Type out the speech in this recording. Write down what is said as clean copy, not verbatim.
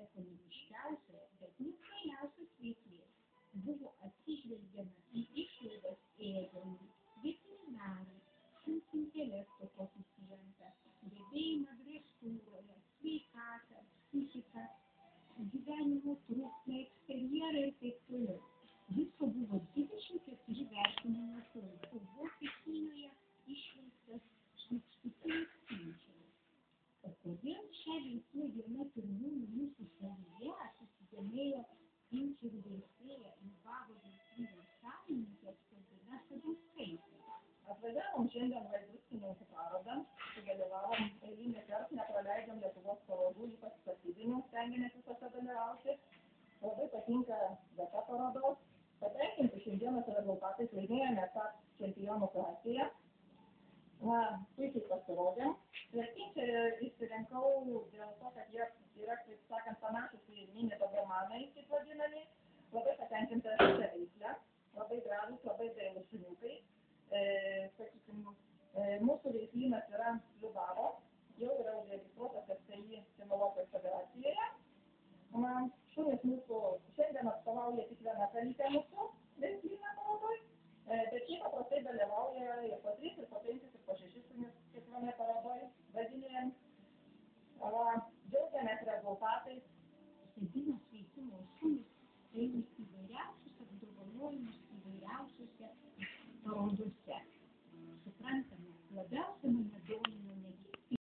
ekonomiškiausias, bet neskainiausias veiklės buvo atsižvelgiama į išlaidas ėdalui, veterinarui, šuns intelekto koeficientą, gebėjimą dresūroje, sveikatą, psichiką, gyvenimo trukmę, eksterjerą ir taip toliau. Viso buvo 24 vertinimo punktai, o Vokietijoje išleistas šimtutinis skaičius. O kodėl šią veiklą viena pirmųjų mūsų šalyje susidomėjo inčių veisėja Liubavo veislyno savininkė Sabina Sadauskaitė? Atvažiavom šiandien Vaidrustininkų parodą, sudalyvavom eilinį kartą, nepraleidžiam Lietuvos parodų, ypač statybinių, stengiamės visose dalyvauti. Labai patinka vieta parodos. Patenkinti šiandienos rezultatais laimėjome tą čempionų klasėje. Puikiai pasirodėm. Vertinčią išsirinkau dėl to, kad jie yra, kaip sakant, panašus į mini dobermanai, kaip vadinami. Labai patenkinta šią veislę. Labai gražus, labai dailūs šuniukai. Sakykime, mūsų veislynas yra Liubavo, jau yra užregistruotas FCI Kinologijos federacijoje. Šunys mūsų šiandien atstovauja tik vieną kalytę mūsų veislyną parodoj, bet jie paprastai dalyvauja ir po 3, ir po 5, ir po 6 šunys kiekvienai parodoj važinėjant. Džiaugiamės rezultatais. Sabinos veisimo šunys eina įvairiausius apdovanojimus įvairiausiuose parodose. Suprantama, labiausiai mane domina